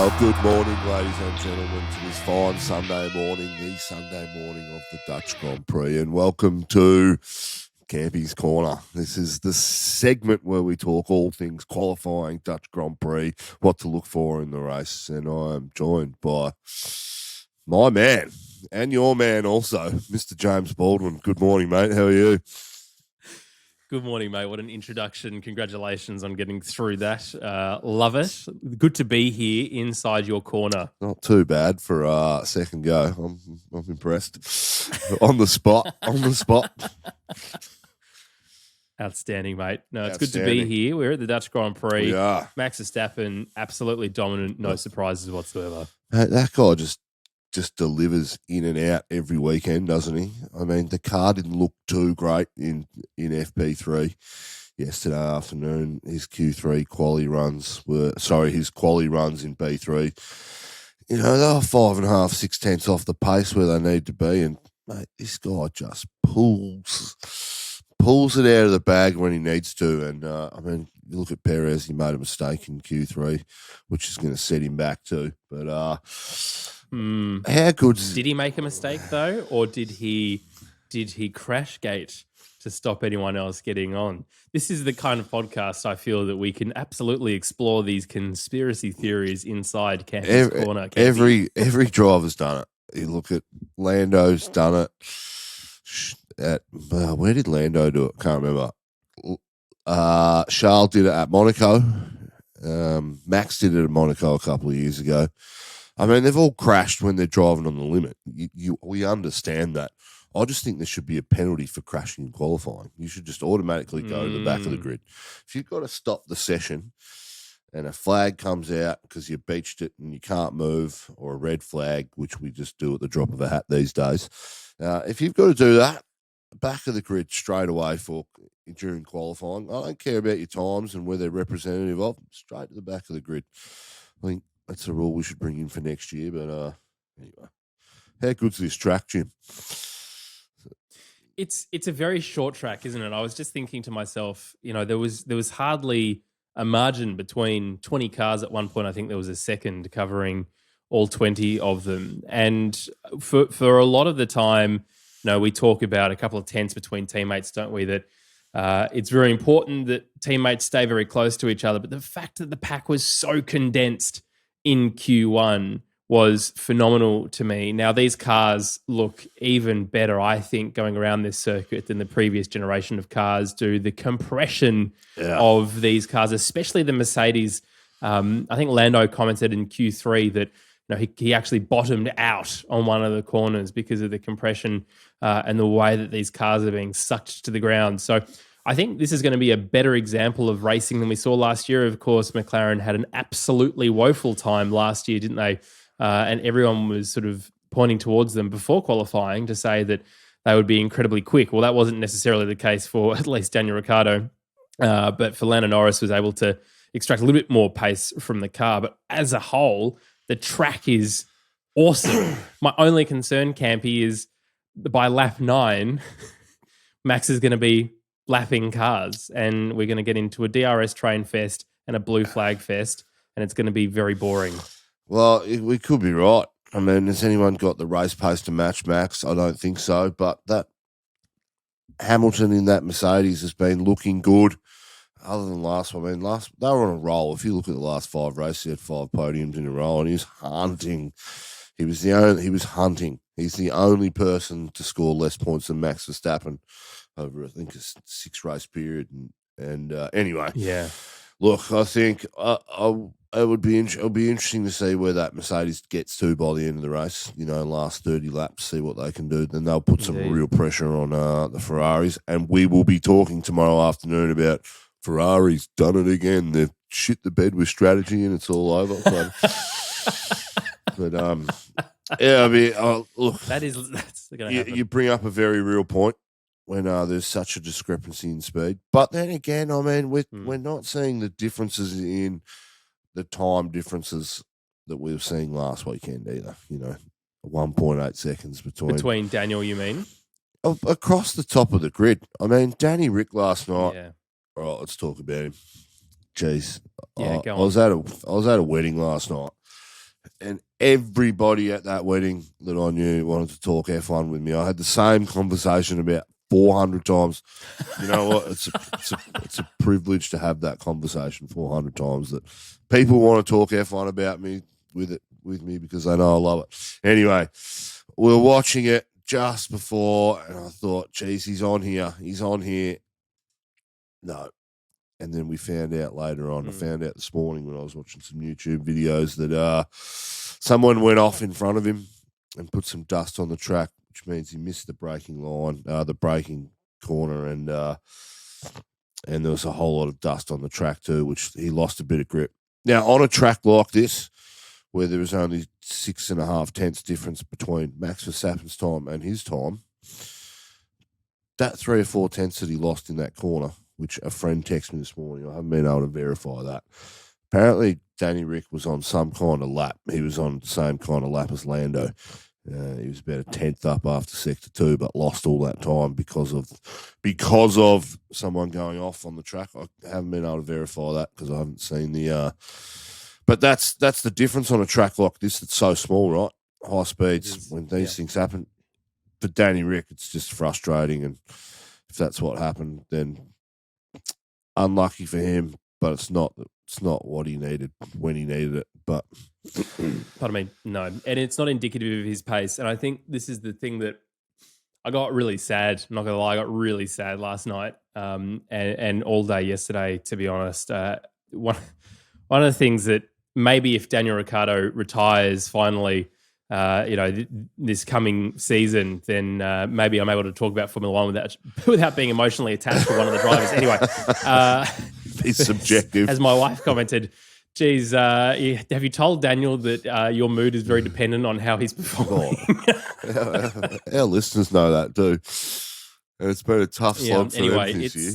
Good morning, ladies and gentlemen, to this fine Sunday morning, the Sunday morning of the Dutch Grand Prix, and welcome to Campy's Corner. This is the segment where we talk all things qualifying, Dutch Grand Prix, what to look for in the race, and I am joined by my man, and your man also, Mr. James Baldwin. Good morning, mate. How are you? Good morning, mate. What an introduction. Congratulations on getting through that. Love it. Good to be here inside your corner. Not too bad for a second go. I'm impressed. On the spot. Outstanding, mate. No, it's good to be here. We're at the Dutch Grand Prix. We are. Max Verstappen, absolutely dominant. No surprises whatsoever. That guy just delivers in and out every weekend, doesn't he? I mean, the car didn't look too great in FP3 yesterday afternoon. His Q3 quali runs his quali runs in B3. You know, they were 5.5, 6 tenths off the pace where they need to be, and mate, this guy just pulls it out of the bag when he needs to. And I mean, you look at Perez, he made a mistake in Q3, which is going to set him back too. But how good did he make a mistake though, or did he crash gate to stop anyone else getting on? This is the kind of podcast I feel that we can absolutely explore these conspiracy theories inside Campy's Corner. Campy. Every driver's done it. You look at Lando's done it. Where did Lando do it? Can't remember. Charles did it at Monaco. Max did it at Monaco a couple of years ago. I mean, they've all crashed when they're driving on the limit. We understand that. I just think there should be a penalty for crashing in qualifying. You should just automatically go to the back of the grid. If you've got to stop the session and a flag comes out because you beached it and you can't move, or a red flag, which we just do at the drop of a hat these days, if you've got to do that, back of the grid straight away during qualifying. I don't care about your times and where they're representative of. Straight to the back of the grid. I think that's a rule we should bring in for next year. But anyway, how good's this track, Jim? It's a very short track, isn't it? I was just thinking to myself, you know, there was hardly a margin between 20 cars at one point. I think there was a second covering all 20 of them. And for a lot of the time, you know, we talk about a couple of tenths between teammates, don't we? That it's very important that teammates stay very close to each other. But the fact that the pack was so condensed in Q1 was phenomenal to me. Now, these cars look even better, I think, going around this circuit than the previous generation of cars do. The compression of these cars, especially the Mercedes. I think Lando commented in Q3 that he actually bottomed out on one of the corners because of the compression and the way that these cars are being sucked to the ground. So I think this is going to be a better example of racing than we saw last year. Of course, McLaren had an absolutely woeful time last year, didn't they? And everyone was sort of pointing towards them before qualifying to say that they would be incredibly quick. Well, that wasn't necessarily the case for at least Daniel Ricciardo, but for Lando Norris was able to extract a little bit more pace from the car. But as a whole, the track is awesome. My only concern, Campy, is by lap 9, Max is going to be lapping cars, and we're going to get into a DRS train fest and a blue flag fest, and it's going to be very boring. Well, we could be right. I mean, has anyone got the race pace to match Max? I don't think so, but that Hamilton in that Mercedes has been looking good. Other than last one, I mean, they were on a roll. If you look at the last 5 races, he had 5 podiums in a row, and he was hunting. He was hunting. He's the only person to score less points than Max Verstappen over, I think, a 6-race period. And anyway, yeah. Look, I think it'll be interesting to see where that Mercedes gets to by the end of the race. You know, last 30 laps, see what they can do. Then they'll put some real pressure on the Ferraris, and we will be talking tomorrow afternoon about Ferrari's done it again. They've shit the bed with strategy, and it's all over. But yeah, I mean, look, that's going to happen. You bring up a very real point when there's such a discrepancy in speed. But then again, I mean, we're not seeing the differences in the time differences that we were seeing last weekend either. You know, 1.8 seconds between Daniel, you mean? Across the top of the grid. I mean, Danny Rick last night. Yeah. All right, let's talk about him. Jeez, yeah, I was at a wedding last night, And everybody at that wedding that I knew wanted to talk F1 with me. I had the same conversation about 400 times. You know what? It's a privilege to have that conversation 400 times that people want to talk F1 about me with me because they know I love it. Anyway, we were watching it just before, and I thought, geez, he's on here. No. And then we found out later on. I found out this morning when I was watching some YouTube videos that someone went off in front of him and put some dust on the track, which means he missed the braking line, the braking corner, and there was a whole lot of dust on the track too, which he lost a bit of grip. Now, on a track like this, where there was only 6.5 tenths difference between Max Verstappen's time and his time, that 3 or 4 tenths that he lost in that corner, which a friend texted me this morning, I haven't been able to verify that. Apparently, Danny Rick was on some kind of lap. He was on the same kind of lap as Lando. He was about a tenth up after Sector 2, but lost all that time because of someone going off on the track. I haven't been able to verify that because I haven't seen the. But that's the difference on a track like this. That's so small, right? High speeds when these things happen. For Danny Rick, it's just frustrating, and if that's what happened, then unlucky for him. But it's not what he needed when he needed it. But pardon me, no, and it's not indicative of his pace. And I think this is the thing that I got really sad. I'm not gonna lie, I got really sad last night, and all day yesterday. To be honest, one of the things that maybe if Daniel Ricciardo retires finally, this coming season, then maybe I'm able to talk about Formula One without being emotionally attached to one of the drivers. Anyway, it's subjective. As my wife commented, geez, have you told Daniel that your mood is very dependent on how he's performing? Our listeners know that too. And it's been a tough slog for them this year.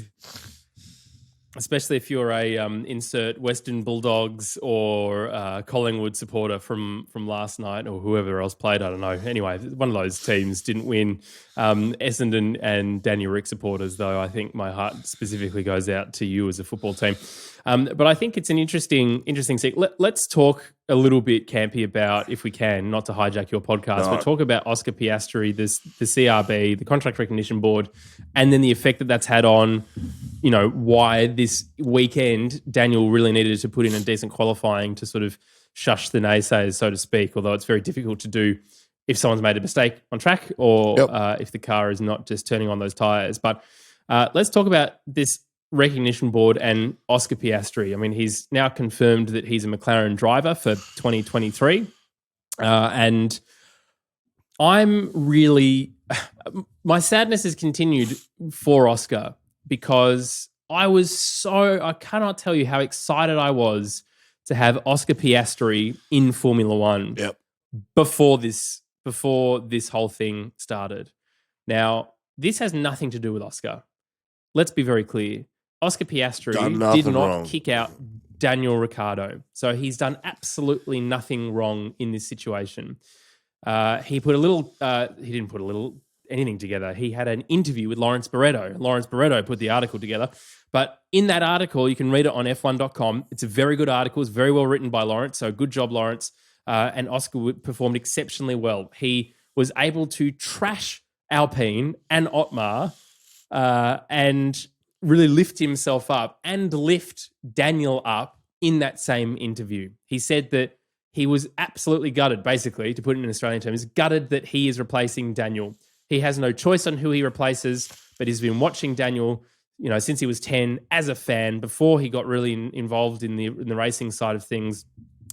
Especially if you're a insert Western Bulldogs or Collingwood supporter from last night or whoever else played, I don't know. Anyway, one of those teams didn't win. Essendon and Daniel Rick supporters, though, I think my heart specifically goes out to you as a football team. But I think it's an interesting thing. Let's talk a little bit, Campy, about, if we can, not to hijack your podcast, but talk about Oscar Piastri, the CRB, the Contract Recognition Board, and then the effect that that's had on, why this weekend Daniel really needed to put in a decent qualifying to sort of shush the naysayers, so to speak, although it's very difficult to do if someone's made a mistake on track or if the car is not just turning on those tyres. But let's talk about this recognition board and Oscar Piastri. I mean, he's now confirmed that he's a McLaren driver for 2023. And I'm really... my sadness has continued for Oscar because I cannot tell you how excited I was to have Oscar Piastri in Formula One before this whole thing started. Now, this has nothing to do with Oscar. Let's be very clear. Oscar Piastri did not kick out Daniel Ricciardo. So he's done absolutely nothing wrong in this situation. He didn't put anything together. He had an interview with Lawrence Barretto. Lawrence Barretto put the article together. But in that article, you can read it on F1.com. It's a very good article. It's very well written by Lawrence. So good job, Lawrence. And Oscar performed exceptionally well. He was able to trash Alpine and Otmar and really lift himself up and lift Daniel up in that same interview. He said that he was absolutely gutted, basically, to put it in Australian terms, gutted that he is replacing Daniel. He has no choice on who he replaces, but he's been watching Daniel, since he was 10 as a fan before he got really involved in the racing side of things.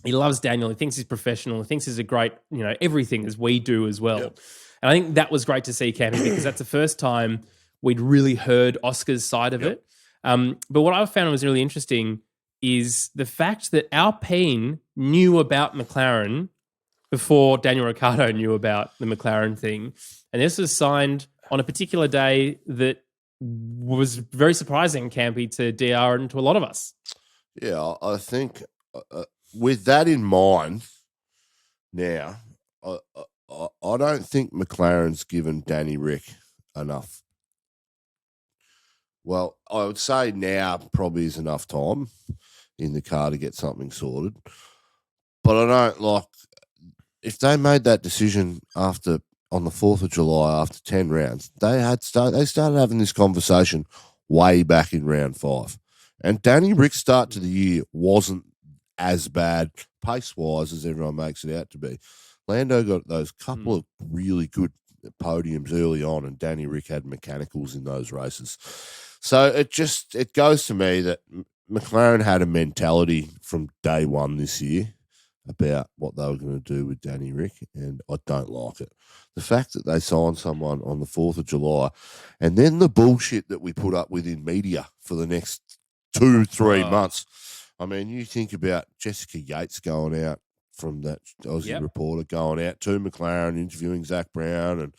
He loves Daniel. He thinks he's professional. He thinks he's a great, everything as we do as well. Yep. And I think that was great to see, Campy, because that's the first time we'd really heard Oscar's side of it. But what I found was really interesting is the fact that Alpine knew about McLaren before Daniel Ricciardo knew about the McLaren thing. And this was signed on a particular day that was very surprising, Campy, to DR and to a lot of us. Yeah, I think with that in mind now, I don't think McLaren's given Danny Rick enough. Well, I would say now probably is enough time in the car to get something sorted. But I don't if they made that decision on the 4th of July after 10 rounds, they started having this conversation way back in round 5. And Danny Rick's start to the year wasn't as bad pace-wise as everyone makes it out to be. Lando got those couple of really good podiums early on, and Danny Rick had mechanicals in those races. So it goes to me that McLaren had a mentality from day one this year about what they were going to do with Danny Rick, and I don't like it. The fact that they signed someone on the 4th of July, and then the bullshit that we put up with in media for the next 2-3 months. I mean, you think about Jessica Yates going out from that Aussie reporter, going out to McLaren, interviewing Zak Brown, and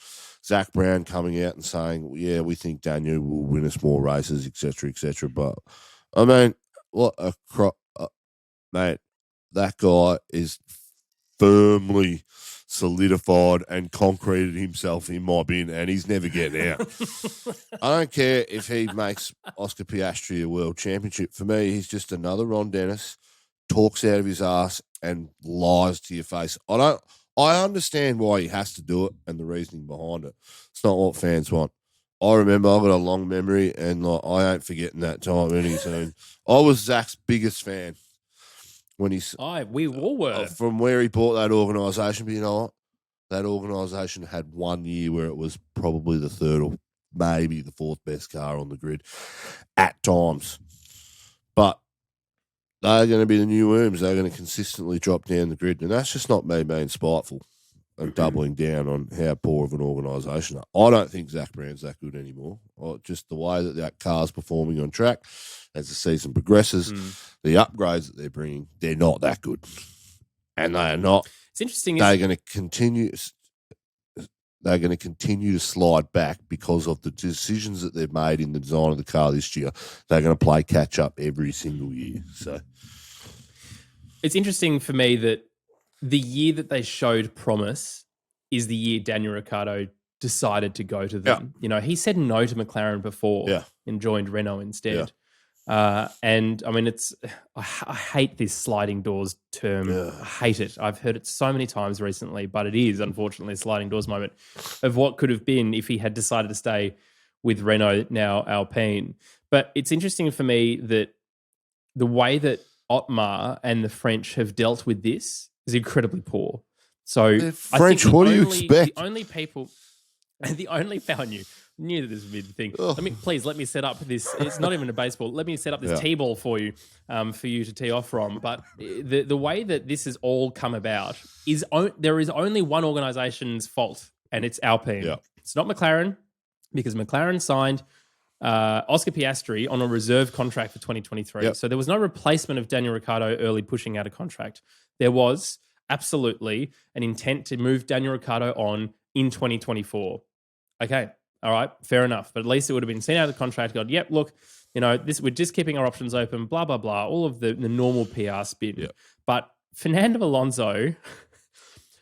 Zak Brown coming out and saying, yeah, we think Daniel will win us more races, etc., etc. But, I mean, what a mate, that guy is firmly solidified and concreted himself in my bin, and he's never getting out. I don't care if he makes Oscar Piastri a world championship. For me, he's just another Ron Dennis, talks out of his ass and lies to your face. I understand why he has to do it and the reasoning behind it. It's not what fans want. I remember, I've got a long memory, and I ain't forgetting that time any soon. I was Zak's biggest fan when we all were. From where he bought that organisation. But you know what? That organisation had 1 year where it was probably the 3rd or maybe the 4th best car on the grid at times. But they're going to be the new worms. They're going to consistently drop down the grid. And that's just not me being spiteful and doubling down on how poor of an organisation. I don't think Zak Brown's that good anymore. Just the way that car's performing on track as the season progresses, the upgrades that they're bringing, they're not that good. And they are not. It's interesting. They're going to continue. They're going to continue to slide back because of the decisions that they've made in the design of the car this year. They're going to play catch up every single year. So it's interesting for me that the year that they showed promise is the year Daniel Ricciardo decided to go to them. Yeah. You know, he said no to McLaren before and joined Renault instead. Yeah. And I mean, I hate this sliding doors term. Yeah. I hate it. I've heard it so many times recently, but it is unfortunately a sliding doors moment of what could have been if he had decided to stay with Renault, now Alpine. But it's interesting for me that the way that Otmar and the French have dealt with this is incredibly poor. So French, what do you expect? The only people, I knew that this would be the thing. Let me set up this. It's not even a baseball. Let me set up this tee ball for you to tee off from. But the way that this has all come about is there is only one organization's fault, and it's Alpine. Yeah. It's not McLaren, because McLaren signed Oscar Piastri on a reserve contract for 2023. Yep. So there was no replacement of Daniel Ricciardo early pushing out a contract. There was absolutely an intent to move Daniel Ricciardo on in 2024. Okay, all right, fair enough. But at least it would have been seen out of the contract. Gone, yep, look, you know, we're just keeping our options open, blah, blah, blah, all of the normal PR spin. Yep. But Fernando Alonso,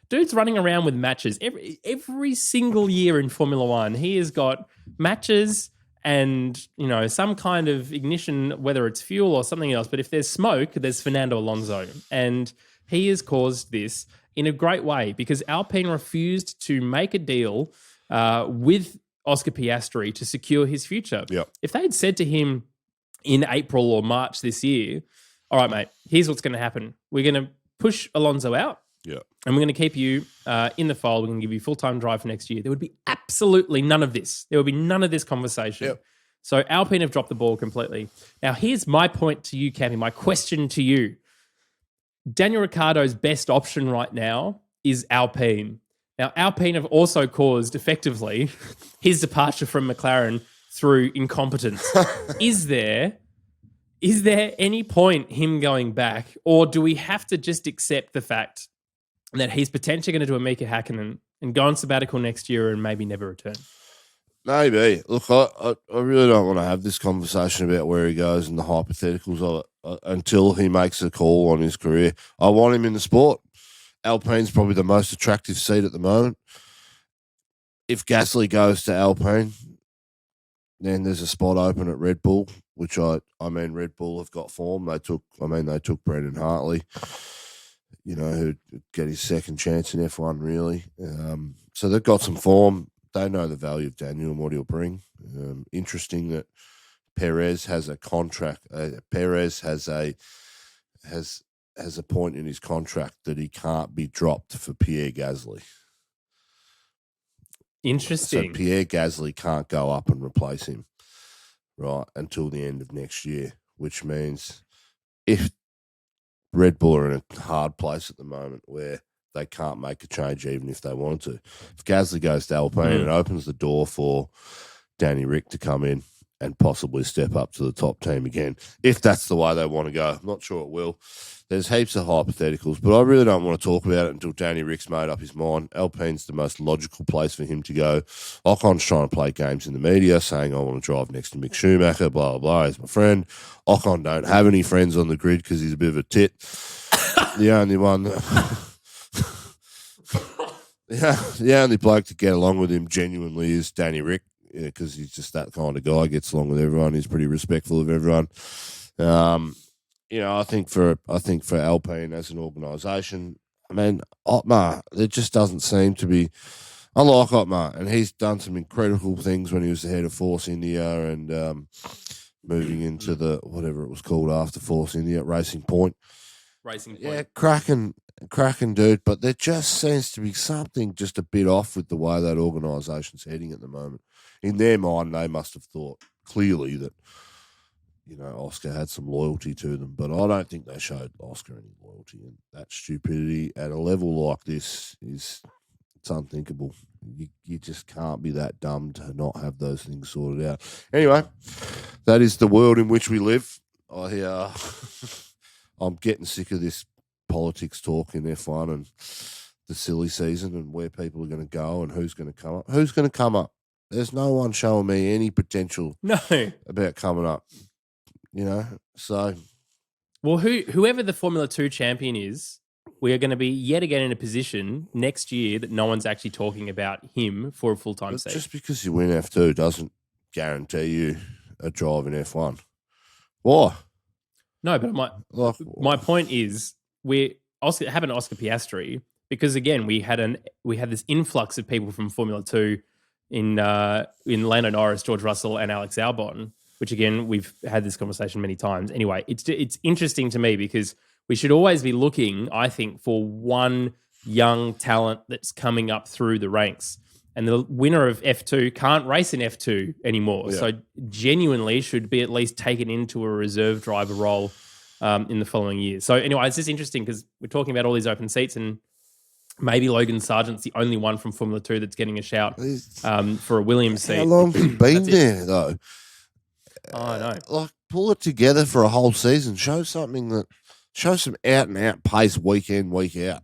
dude's running around with matches every single year in Formula One. He has got matches and, you know, some kind of ignition, whether it's fuel or something else. But if there's smoke, there's Fernando Alonso. And he has caused this in a great way because Alpine refused to make a deal with Oscar Piastri to secure his future. Yep. If they had said to him in April or March this year, all right, mate, here's what's going to happen. We're going to push Alonso out. Yeah. And we're going to keep you in the fold. We're going to give you full-time drive for next year. There would be absolutely none of this. There would be none of this conversation. Yep. So Alpine have dropped the ball completely. Now, here's my point to you, Campy, my question to you. Daniel Ricciardo's best option right now is Alpine. Now, Alpine have also caused, effectively, his departure from McLaren through incompetence. Is there any point him going back, or do we have to just accept the fact that he's potentially going to do a Mika Hakkinen and go on sabbatical next year and maybe never return? Maybe. Look, I really don't want to have this conversation about where he goes and the hypotheticals of it until he makes a call on his career. I want him in the sport. Alpine's probably the most attractive seat at the moment. If Gasly goes to Alpine, then there's a spot open at Red Bull, which I mean, Red Bull have got form. They took Brendan Hartley. who'd get his second chance in F1, really. So they've got some form. They know the value of Daniel and what he'll bring. Interesting that Perez has a contract. Perez has a point in his contract that he can't be dropped for Pierre Gasly. Interesting. So Pierre Gasly can't go up and replace him, right, until the end of next year, which means if Red Bull are in a hard place at the moment where they can't make a change even if they wanted to. If Gasly goes to Alpine, it opens the door for Danny Rick to come in and possibly step up to the top team again, if that's the way they want to go. I'm not sure it will. There's heaps of hypotheticals, but I really don't want to talk about it until Danny Rick's made up his mind. Alpine's the most logical place for him to go. Ocon's trying to play games in the media, saying, I want to drive next to Mick Schumacher, blah, blah, blah. He's my friend. Ocon don't have any friends on the grid because he's a bit of a tit. The only one... the only bloke to get along with him genuinely is Danny Rick, because he's just that kind of guy. Gets along with everyone. He's pretty respectful of everyone. I think for Alpine as an organisation, I mean, Otmar, there just doesn't seem to be. I like Otmar, and he's done some incredible things when he was the head of Force India and moving into the whatever it was called after Force India, Racing Point. Yeah, cracking dude, but there just seems to be something just a bit off with the way that organisation's heading at the moment. In their mind, they must have thought clearly that, Oscar had some loyalty to them, but I don't think they showed Oscar any loyalty, and that stupidity at a level like this it's unthinkable. You just can't be that dumb to not have those things sorted out. Anyway, that is the world in which we live. I'm getting sick of this politics talk in F1 and the silly season and where people are going to go and who's going to come up. Who's going to come up? There's no one showing me any potential about coming up, So, well, whoever the Formula 2 champion is, we are going to be yet again in a position next year that no one's actually talking about him for a full-time seat. Just because you win F2 doesn't guarantee you a drive in F1. Why? No, but my point is it happened to Oscar Piastri because again we had this influx of people from Formula 2 in Lando Norris, George Russell, and Alex Albon, which again we've had this conversation many times. Anyway, it's interesting to me because we should always be looking, I think, for one young talent that's coming up through the ranks. And the winner of F2 can't race in F2 anymore. Yeah. So genuinely should be at least taken into a reserve driver role in the following years. So anyway, it's just interesting because we're talking about all these open seats and maybe Logan Sargent's the only one from Formula 2 that's getting a shout for a Williams seat. How long have you been there, though? Oh, I know. Pull it together for a whole season. Show some out-and-out pace week in, week out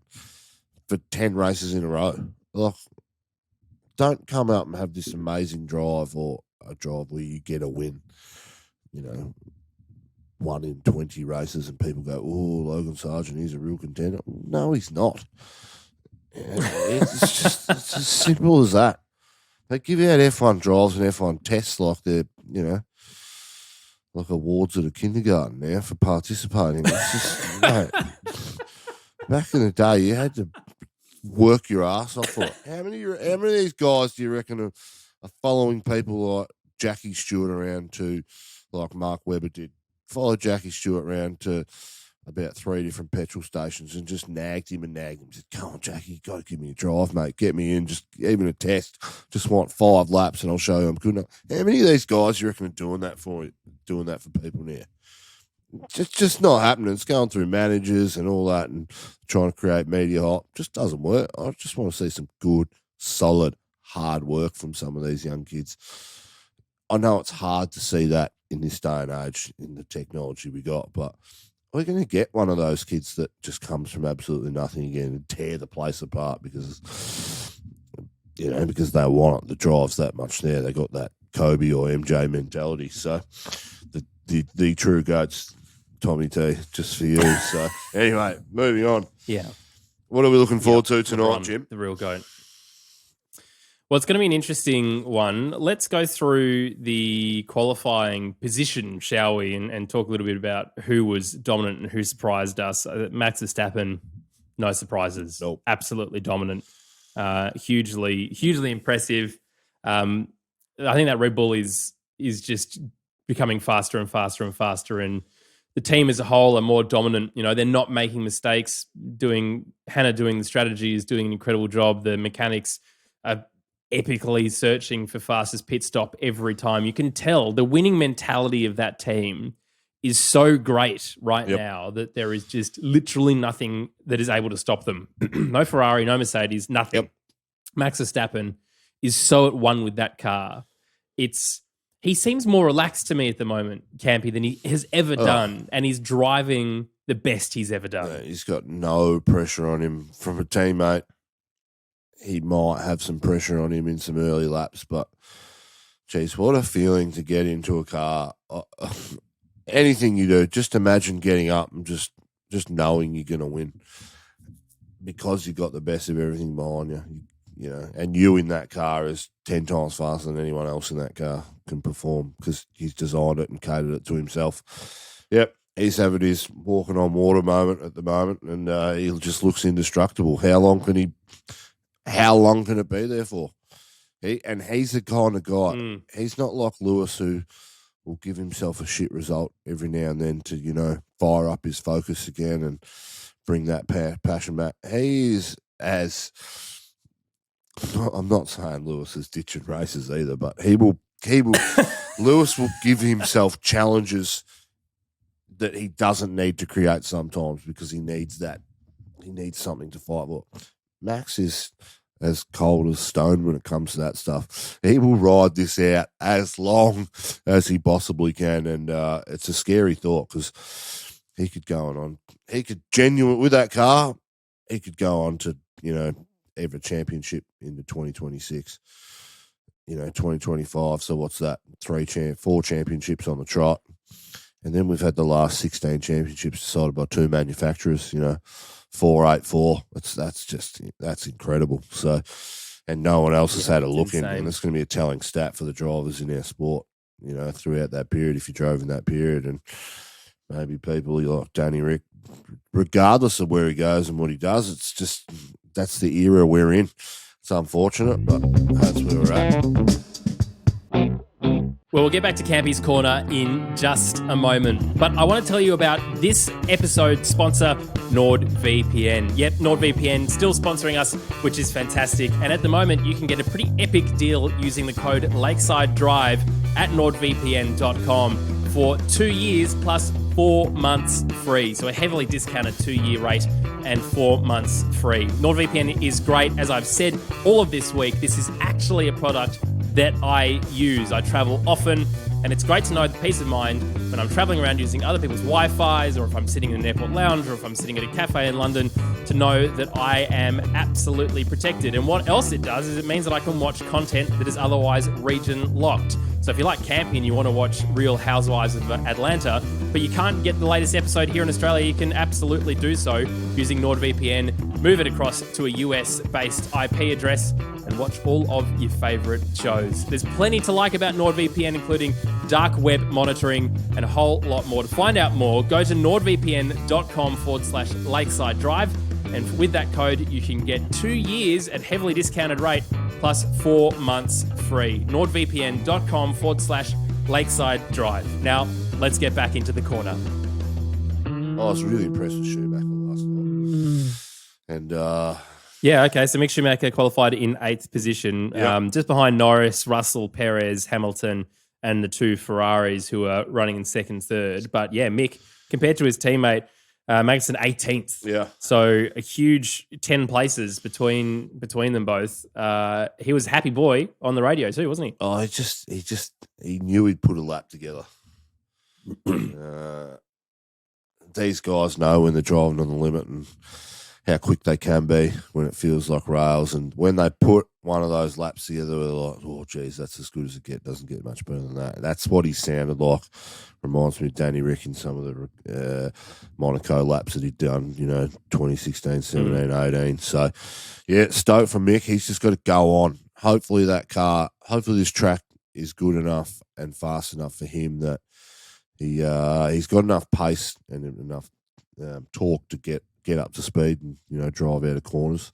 for 10 races in a row. Don't come out and have this amazing drive or a drive where you get a win, 1 in 20 races and people go, oh, Logan Sargent, he's a real contender. No, he's not. It's as simple as that. They give out F1 drives and F1 tests like they're, like awards at a kindergarten now for participating. It's just, back in the day, you had to work your ass off for it. How many of these guys do you reckon are following people like Jackie Stewart around to, like Mark Webber did? Follow Jackie Stewart around to about 3 different petrol stations and just nagged him. Said, come on, Jackie, you got to give me a drive, mate. Get me in, just even a test. Just want 5 laps and I'll show you I'm good enough. How many of these guys do you reckon are doing that for people now? Just not happening. It's going through managers and all that and trying to create media hype. Just doesn't work. I just want to see some good, solid, hard work from some of these young kids. I know it's hard to see that in this day and age in the technology we got, but we're going to get one of those kids that just comes from absolutely nothing again and tear the place apart because they want the drives that much there. They got that Kobe or MJ mentality. So the true goats, Tommy T, just for you. So anyway, moving on. Yeah. What are we looking forward to tonight, Jim? The real goat. Well, it's going to be an interesting one. Let's go through the qualifying position, shall we, and talk a little bit about who was dominant and who surprised us. Max Verstappen No surprises. Nope. Absolutely dominant. Hugely impressive. I think that Red Bull is just becoming faster and faster and faster, and the team as a whole are more dominant. You know, they're not making mistakes. Hannah doing the strategy is doing an incredible job. The mechanics are epically searching for fastest pit stop every time. You can tell the winning mentality of that team is so great right now that there is just literally nothing that is able to stop them. No Ferrari, no Mercedes, nothing. Max Verstappen is so at one with that car. He seems more relaxed to me at the moment, Campy, than he has ever done, and he's driving the best he's ever done. Yeah, he's got no pressure on him from a teammate. He might have some pressure on him in some early laps, but geez, what a feeling to get into a car. Anything you do, just imagine getting up and just knowing you're going to win because you got the best of everything behind you. You know, and you in that car is 10 times faster than anyone else in that car can perform because he's designed it and catered it to himself. Yep, he's having his walking on water moment at the moment, and he just looks indestructible. How long can it be there for? He's the kind of guy. He's not like Lewis, who will give himself a shit result every now and then to, you know, fire up his focus again and bring that passion back. He is as... I'm not saying Lewis is ditching races either, but he will. Lewis will give himself challenges that he doesn't need to create sometimes because he needs that. He needs something to fight for. Max is as cold as stone when it comes to that stuff. He will ride this out as long as he possibly can, and it's a scary thought because he could go on. He could genuinely with that car. He could go on to, you know, ever championship into 2026, you know, 2025. So what's that? 4 championships on the trot. And then we've had the last 16 championships decided by 2 manufacturers, you know, 484. That's incredible. So, and no one else has had a look in, and it's going to be a telling stat for the drivers in our sport, you know, throughout that period, if you drove in that period. And maybe people like Danny Rick, regardless of where he goes and what he does, it's just, that's the era we're in. It's unfortunate, but that's where we're at. Well, we'll get back to Campy's Corner in just a moment. But I want to tell you about this episode sponsor, NordVPN. Yep, NordVPN still sponsoring us, which is fantastic. And at the moment, you can get a pretty epic deal using the code Lakeside Drive at nordvpn.com for 2 years plus 4 months free. So a heavily discounted 2-year rate and 4 months free. NordVPN is great. As I've said all of this week, this is actually a product that I use. I travel often, and it's great to know the peace of mind when I'm traveling around using other people's Wi-Fis, or if I'm sitting in an airport lounge, or if I'm sitting at a cafe in London, to know that I am absolutely protected. And what else it does is it means that I can watch content that is otherwise region locked. So if you like Campy and you want to watch Real Housewives of Atlanta, but you can't get the latest episode here in Australia, you can absolutely do so using NordVPN. Move it across to a US-based IP address and watch all of your favorite shows. There's plenty to like about NordVPN, including dark web monitoring and a whole lot more. To find out more, go to nordvpn.com/Lakeside Drive. And with that code, you can get 2 years at heavily discounted rate plus 4 months free. nordvpn.com/Lakeside Drive. Now, let's get back into the corner. I was really impressed with Schumacher last night. And yeah, okay. So Mick Schumacher qualified in 8th position, just behind Norris, Russell, Perez, Hamilton, and the 2 Ferraris who are running in 2nd, 3rd. But yeah, Mick, compared to his teammate, Magnussen 18th. Yeah. So a huge 10 places between them both. He was a happy boy on the radio too, wasn't he? Oh, he knew he'd put a lap together. These guys know when they're driving on the limit and how quick they can be when it feels like rails. And when they put one of those laps together, they're like, oh, geez, that's as good as it gets. Doesn't get much better than that. That's what he sounded like. Reminds me of Danny Rick in some of the Monaco laps that he'd done, 2016, 17, 18. So, yeah, stoked for Mick. He's just got to go on. Hopefully this track is good enough and fast enough for him that he's got enough pace and enough torque to get get up to speed and, drive out of corners.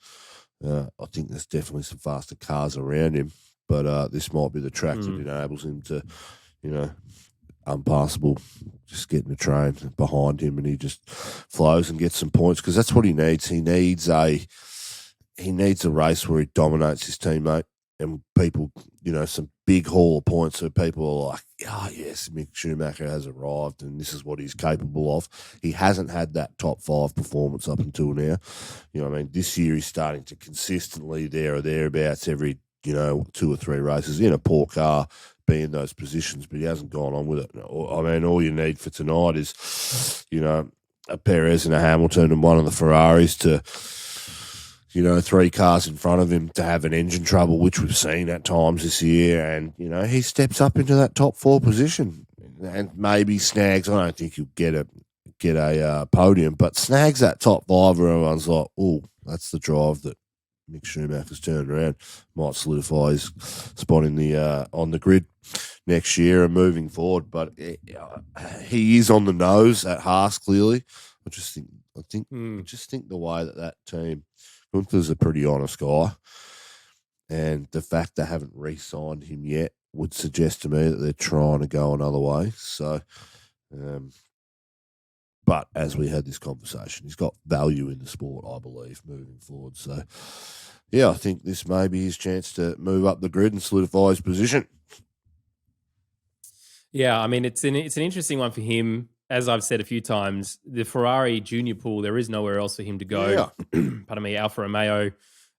I think there's definitely some faster cars around him, but this might be the track that enables him to, unpassable, just getting the train behind him and he just flows and gets some points because that's what he needs. He needs a race where he dominates his teammate and people, some big haul of points where people are like, oh, yes, Mick Schumacher has arrived and this is what he's capable of. He hasn't had that top 5 performance up until now. This year he's starting to consistently there or thereabouts every, 2 or 3 races in a poor car be in those positions, but he hasn't gone on with it. All you need for tonight is, a Perez and a Hamilton and one of the Ferraris to, 3 cars in front of him to have an engine trouble, which we've seen at times this year. And, he steps up into that top 4 position and maybe snags, I don't think he'll get a podium, but snags that top 5 where everyone's like, oh, that's the drive that Mick Schumacher's turned around. Might solidify his spot in the on the grid next year and moving forward. But he is on the nose at Haas, clearly. I just think the way that team, Gunther's a pretty honest guy, and the fact they haven't re-signed him yet would suggest to me that they're trying to go another way. So, but as we had this conversation, he's got value in the sport, I believe, moving forward. So, yeah, I think this may be his chance to move up the grid and solidify his position. Yeah, it's an interesting one for him. As I've said a few times, the Ferrari junior pool, there is nowhere else for him to go. Yeah. Pardon me, Alfa Romeo.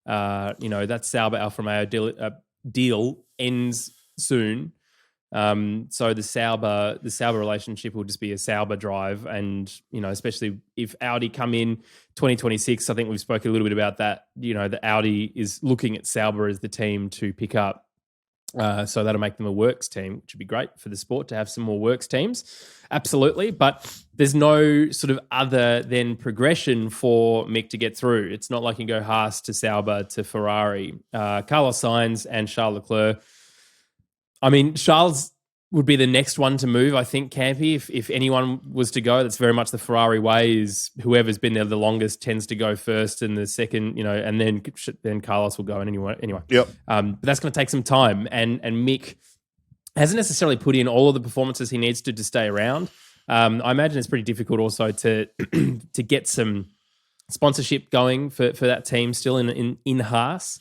That Sauber Alfa Romeo deal ends soon. So the Sauber relationship will just be a Sauber drive, and especially if Audi come in 2026, I think we've spoken a little bit about that. The Audi is looking at Sauber as the team to pick up. So that'll make them a works team, which would be great for the sport to have some more works teams. Absolutely. But there's no sort of other than progression for Mick to get through. It's not like you go Haas to Sauber to Ferrari. Carlos Sainz and Charles Leclerc. Charles would be the next one to move, I think, Campy. If anyone was to go, that's very much the Ferrari way, is whoever's been there the longest tends to go first, and the second, and then Carlos will go anyway. Yep. But that's going to take some time, and Mick hasn't necessarily put in all of the performances he needs to stay around. I imagine it's pretty difficult also to to get some sponsorship going for that team still in Haas.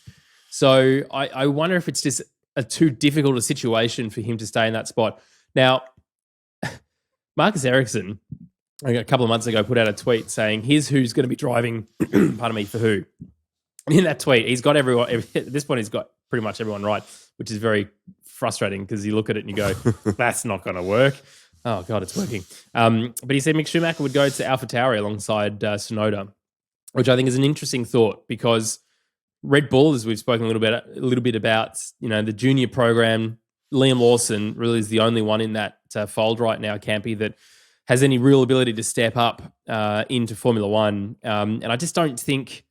So I wonder if it's just a too difficult a situation for him to stay in that spot. Now, Marcus Ericsson, a couple of months ago, put out a tweet saying, here's who's going to be driving, pardon me, for who. And in that tweet, he's got everyone, at this point, he's got pretty much everyone right, which is very frustrating because you look at it and you go, that's not going to work. Oh, God, it's working. But he said Mick Schumacher would go to AlphaTauri alongside Tsunoda, which I think is an interesting thought because Red Bull, as we've spoken a little bit about, the junior program, Liam Lawson really is the only one in that fold right now, Campy, that has any real ability to step up into Formula One. And I just don't think,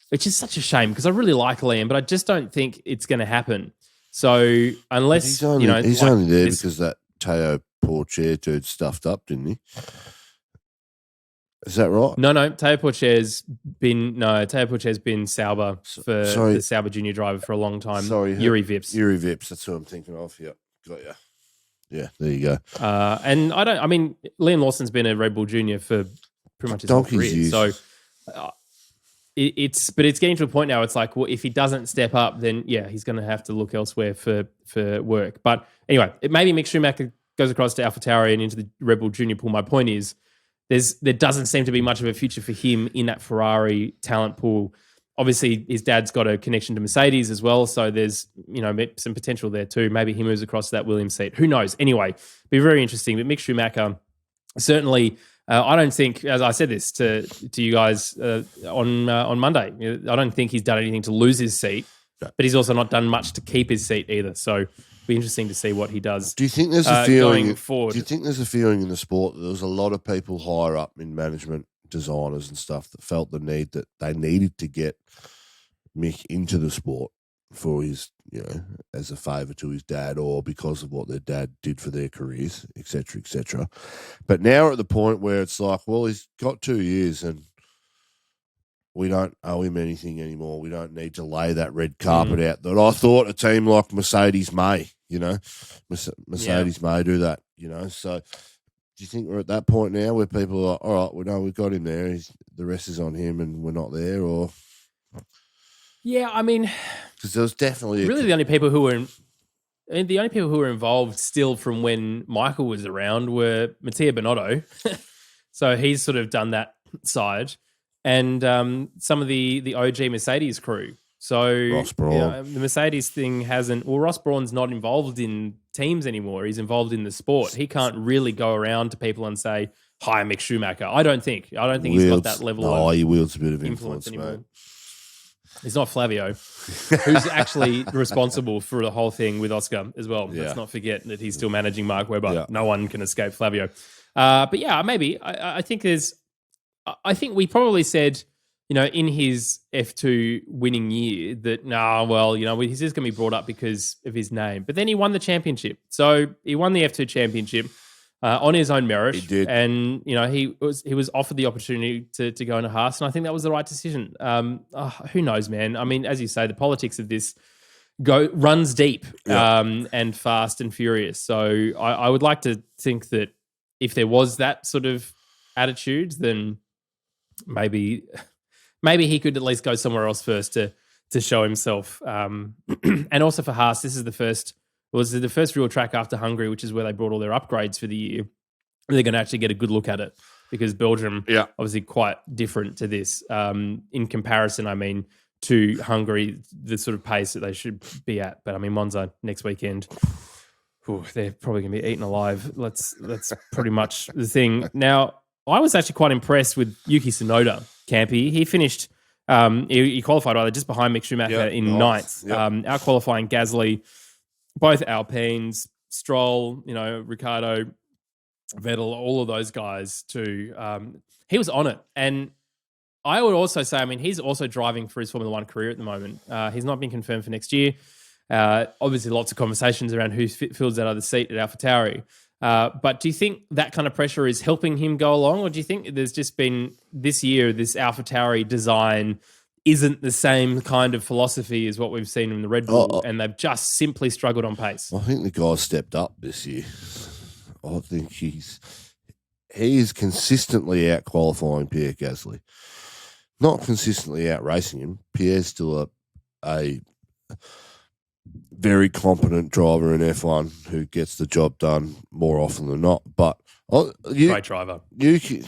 which is such a shame because I really like Liam, but I just don't think it's going to happen. So unless, he's only there because that Teo Porcher dude stuffed up, didn't he? Is that right? No. Teo Porcher's been Sauber for the Sauber junior driver for a long time. Yuri Vips. Yuri Vips, that's who I'm thinking of. Yep, got you. Yeah, there you go. And Liam Lawson's been a Red Bull junior for pretty much his whole career. Years. So it's getting to a point now. It's like, well, if he doesn't step up, then yeah, he's going to have to look elsewhere for work. But anyway, maybe Mick Schumacher goes across to AlphaTauri and into the Red Bull junior pool. My point is, there doesn't seem to be much of a future for him in that Ferrari talent pool. Obviously, his dad's got a connection to Mercedes as well, so there's some potential there too. Maybe he moves across to that Williams seat. Who knows? Anyway, be very interesting. But Mick Schumacher, certainly, I don't think, as I said this to you guys on Monday, I don't think he's done anything to lose his seat, but he's also not done much to keep his seat either. So be interesting to see what he does. Do you think there's a feeling going forward? Do you think there's a feeling in the sport that there's a lot of people higher up in management, designers and stuff, that felt the need that they needed to get Mick into the sport for his, as a favour to his dad or because of what their dad did for their careers, etc., etc. But now we're at the point where it's like, well, he's got 2 years and we don't owe him anything anymore. We don't need to lay that red carpet out that I thought a team like Mercedes may, Mercedes may do that, So do you think we're at that point now where people are like, all right, we know we've got him there. The rest is on him and we're not there? Or yeah, I mean, because there was definitely really the only people who were involved still from when Michael was around were Mattia Binotto. So he's sort of done that side. And some of the OG Mercedes crew. So Ross Brawn. The Mercedes thing hasn't. Well, Ross Brawn's not involved in teams anymore. He's involved in the sport. He can't really go around to people and say, "Hi, I'm Mick Schumacher." I don't think he's got that level. No, he wields a bit of influence anymore. Mate. He's not Flavio, who's actually responsible for the whole thing with Oscar as well. Yeah. Let's not forget that he's still managing Mark Webber. Yeah. No one can escape Flavio. But yeah, maybe I think there's. I think we probably said, in his F2 winning year that, he's just going to be brought up because of his name. But then he won the championship. So he won the F2 championship on his own merit. He did. And, he was offered the opportunity to go into Haas. And I think that was the right decision. Who knows, man? I mean, as you say, the politics of this runs deep and fast and furious. So I would like to think that if there was that sort of attitude, then maybe he could at least go somewhere else first to show himself. And also for Haas, this is the first real track after Hungary, which is where they brought all their upgrades for the year. They're going to actually get a good look at it because Belgium, obviously quite different to this. In comparison, I mean, to Hungary, the sort of pace that they should be at. But I mean, Monza next weekend, they're probably going to be eaten alive. That's pretty much the thing. Now, I was actually quite impressed with Yuki Tsunoda, Campy. He finished, he qualified either just behind Mick Schumacher in ninth, out-qualifying Gasly, both Alpines, Stroll, Ricciardo, Vettel, all of those guys too. He was on it. And I would also say, I mean, he's also driving for his Formula One career at the moment. He's not been confirmed for next year. Obviously, lots of conversations around who fills that other seat at AlphaTauri. But do you think that kind of pressure is helping him go along, or do you think there's just been this year, this AlphaTauri design isn't the same kind of philosophy as what we've seen in the Red Bull, and they've just simply struggled on pace? I think the guy's stepped up this year. I think he is consistently out qualifying Pierre Gasly, not consistently out racing him. Pierre's still a very competent driver in F1 who gets the job done more often than not. But great driver. Yuki,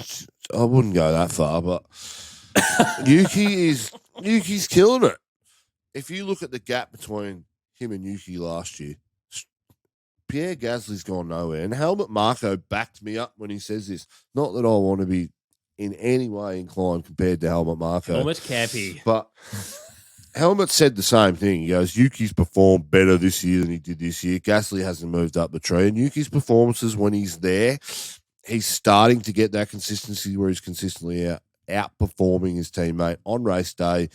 I wouldn't go that far, but Yuki's killing it. If you look at the gap between him and Yuki last year, Pierre Gasly's gone nowhere. And Helmut Marko backed me up when he says this. Not that I want to be in any way inclined compared to Helmut Marko. Helmut Campy. But Helmut said the same thing. He goes, Yuki's performed better this year than he did this year. Gasly hasn't moved up the tree. And Yuki's performances when he's there, he's starting to get that consistency where he's consistently outperforming his teammate on race day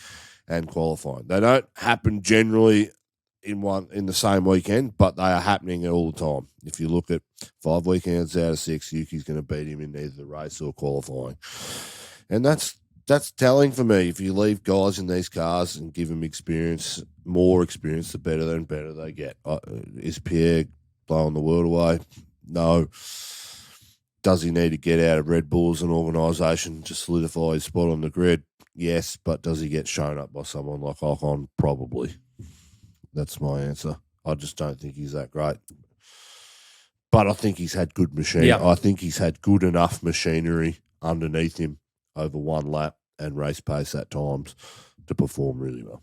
and qualifying. They don't happen generally in the same weekend, but they are happening all the time. If you look at 5 weekends out of 6, Yuki's going to beat him in either the race or qualifying. And that's telling for me. If you leave guys in these cars and give them experience, more experience, the better they get. Is Pierre blowing the world away? No. Does he need to get out of Red Bull as an organisation to solidify his spot on the grid? Yes, but does he get shown up by someone like Ocon? Probably. That's my answer. I just don't think he's that great. But I think he's had good machinery. Yeah. I think he's had good enough machinery underneath him over one lap and race pace at times to perform really well.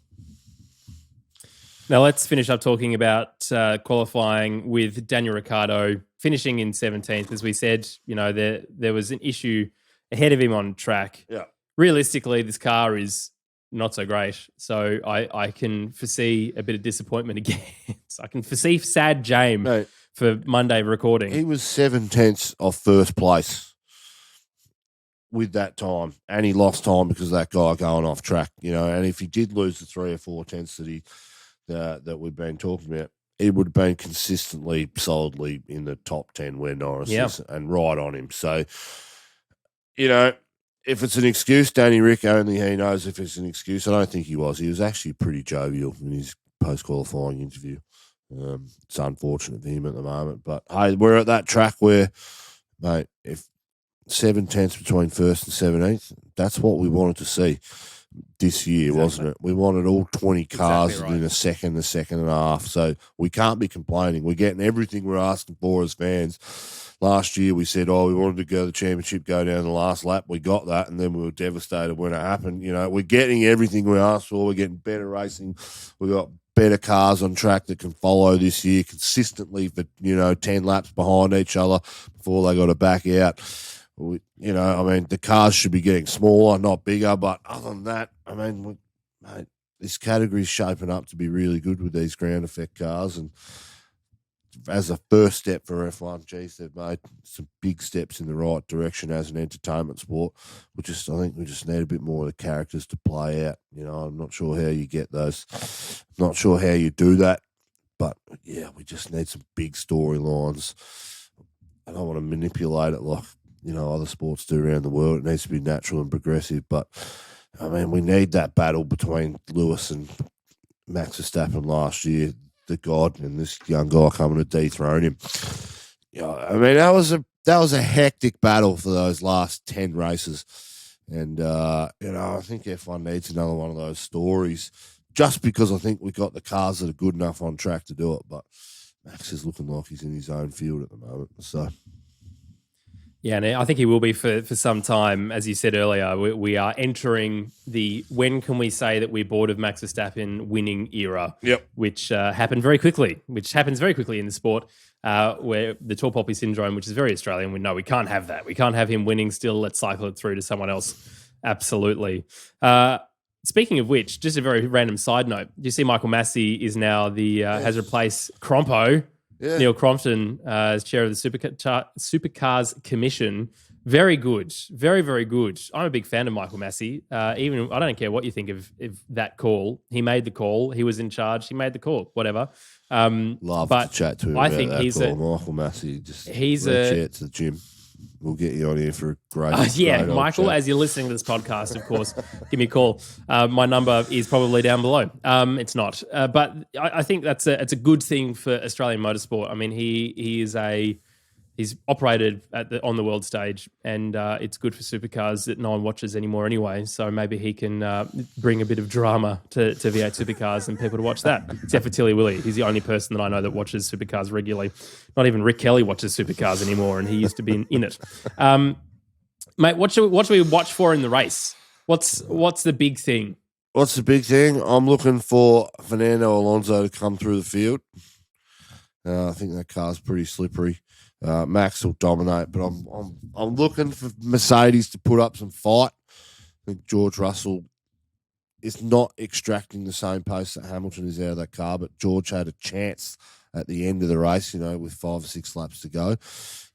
Now let's finish up talking about qualifying with Daniel Ricciardo finishing in 17th. As we said, there was an issue ahead of him on track. Yeah. Realistically, this car is not so great. So I can foresee a bit of disappointment again. So I can foresee sad James for Monday recording. He was 7/10 of first place with that time, and he lost time because of that guy going off track, and if he did lose the 3 or 4 tenths that we've been talking about, he would have been consistently, solidly in the top 10 where Norris is and right on him. So, if it's an excuse, Danny Rick, only he knows if it's an excuse. I don't think he was. He was actually pretty jovial in his post-qualifying interview. It's unfortunate for him at the moment. But, hey, we're at that track where, mate, if 7 tenths between first and 17th, that's what we wanted to see this year, wasn't it? We wanted all 20 cars in a second and a half. So we can't be complaining. We're getting everything we're asking for as fans. Last year we said, we wanted to go to the championship, go down the last lap. We got that, and then we were devastated when it happened. You know, we're getting everything we asked for. We're getting better racing. We've got better cars on track that can follow this year consistently for, 10 laps behind each other before they got to back out. The cars should be getting smaller, not bigger. But other than that, mate, this category's shaping up to be really good with these ground effect cars. And as a first step for F1, they've made some big steps in the right direction as an entertainment sport. I think we just need a bit more of the characters to play out. I'm not sure how you get those. Not sure how you do that. But, yeah, we just need some big storylines. I don't want to manipulate it like, other sports do around the world. It needs to be natural and progressive. But, we need that battle between Lewis and Max Verstappen last year, the God, and this young guy coming to dethrone him. That was a hectic battle for those last 10 races. And, I think F1 needs another one of those stories just because I think we got the cars that are good enough on track to do it. But Max is looking like he's in his own field at the moment. So... Yeah, and I think he will be for some time. As you said earlier, we are entering the when can we say that we're bored of Max Verstappen winning era, which happens very quickly in the sport, where the tall poppy syndrome, which is very Australian, we know we can't have that. We can't have him winning still. Let's cycle it through to someone else. Absolutely. Speaking of which, just a very random side note, do you see Michael Massey is now has replaced Crompo? Yeah. Neil Crompton as chair of the Supercars Commission. Very good. Very, very good. I'm a big fan of Michael Massey. I don't care what you think of that call. He made the call. He was in charge. He made the call. Whatever. Love to chat to him about that call. Michael Massey. He's to the gym. We'll get you on here for a great Michael, chat. as you're listening to this podcast, of course, give me a call. My number is probably down below. It's not. But I think it's a good thing for Australian motorsport. He's operated on the world stage, and it's good for supercars that no one watches anymore anyway. So maybe he can bring a bit of drama to V8 supercars and people to watch that. Except for Tilly Willie. He's the only person that I know that watches supercars regularly. Not even Rick Kelly watches supercars anymore, and he used to be in it. Mate, what should we watch for in the race? What's the big thing? What's the big thing? I'm looking for Fernando Alonso to come through the field. I think that car's pretty slippery. Max will dominate, but I'm looking for Mercedes to put up some fight. I think George Russell is not extracting the same pace that Hamilton is out of that car, but George had a chance at the end of the race, with 5 or 6 laps to go.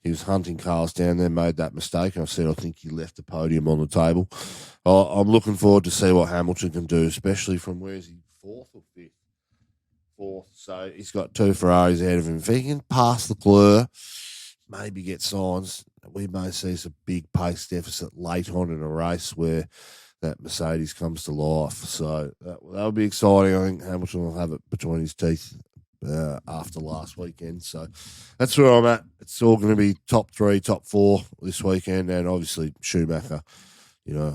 He was hunting cars down there, made that mistake, and I said I think he left the podium on the table. I'm looking forward to see what Hamilton can do, especially from where is he, 4th or 5th? 4th. So he's got 2 Ferraris ahead of him. If he can pass Leclerc, maybe get signs, we may see some big pace deficit late on in a race where that Mercedes comes to life. So that'll be exciting. I think Hamilton will have it between his teeth after last weekend. So that's where I'm at. It's all going to be top 3, top 4 this weekend, and obviously Schumacher. I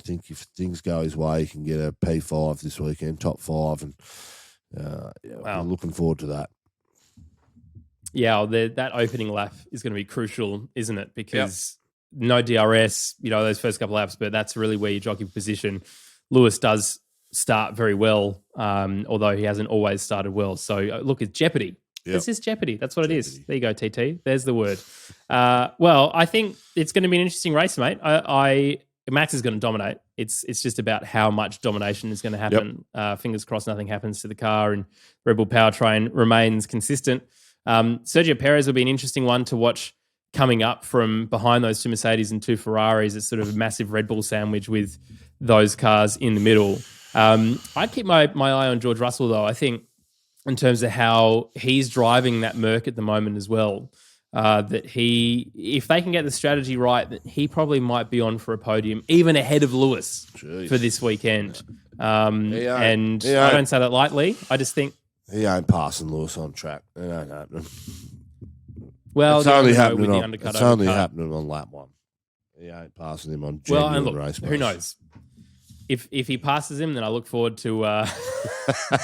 think if things go his way, he can get a P5 this weekend, top 5, and I'm looking forward to that. Yeah, that opening lap is going to be crucial, isn't it? Because no DRS, those first couple of laps, but that's really where you jockey position. Lewis does start very well, although he hasn't always started well. So look, it's jeopardy. Yep. It's just jeopardy. That's what it is. There you go, TT. There's the word. Well, I think it's going to be an interesting race, mate. Max is going to dominate. It's just about how much domination is going to happen. Yep. Fingers crossed nothing happens to the car and Red Bull powertrain remains consistent. Sergio Perez will be an interesting one to watch coming up from behind those 2 Mercedes and 2 Ferraris. It's sort of a massive Red Bull sandwich with those cars in the middle. I'd keep my eye on George Russell, though. I think in terms of how he's driving that Merc at the moment as well. that if they can get the strategy right, that he probably might be on for a podium, even ahead of Lewis for this weekend. And I don't say that lightly. I just think he ain't passing Lewis on track. It ain't happening. Well, it's only happening on lap 1. He ain't passing him on genuine race pace. Who knows? If he passes him, then I look forward to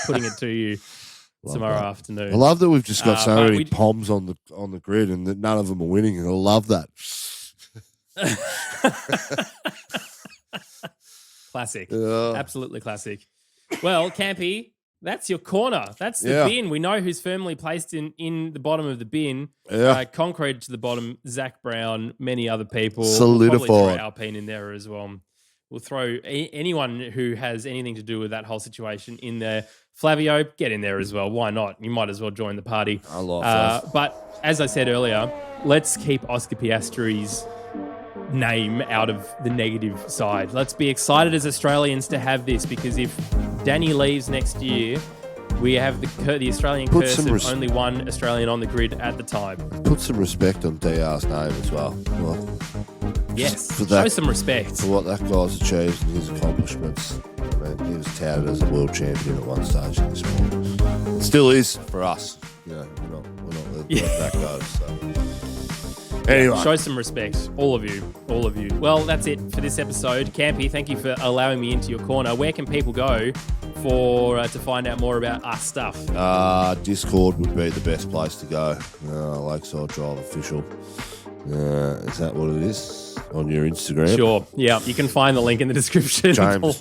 putting it to you tomorrow afternoon. I love that we've just got so many poms on the grid and that none of them are winning, and I love that. Classic. Absolutely classic. Well, Campy, that's your corner. That's the bin. We know who's firmly placed in the bottom of the bin. Concrete to the bottom, Zak Brown, many other people. Solidified. We'll probably throw Alpine in there as well. We'll throw anyone who has anything to do with that whole situation in there. Flavio, get in there as well. Why not? You might as well join the party. I love that. But as I said earlier, let's keep Oscar Piastri's name out of the negative side. Let's be excited as Australians to have this, because if Danny leaves next year, we have the Australian curse of only one Australian on the grid at the time. Put some respect on DR's name as well. Yes, show some respect. For what that guy's achieved and his accomplishments. I mean, he was touted as a world champion at one stage in the sport. It still is for us. You know, we're not letting that go. So. Anyway. Show some respect, all of you. Well, that's it for this episode. Campy, thank you for allowing me into your corner. Where can people go to find out more about us stuff? Discord would be the best place to go. Lakeside Drive Official. Is that what it is? On your Instagram? Sure. Yeah, you can find the link in the description below,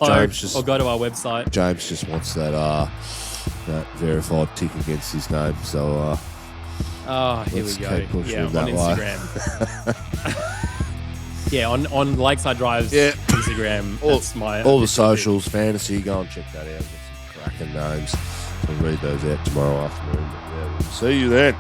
or go to our website. James just wants that verified tick against his name. So, here we go. Yeah, on Instagram. Yeah, on Lakeside Drive's Instagram. All the socials, fantasy. Go and check that out. Get some cracking names. I'll read those out tomorrow afternoon. But we'll see you then.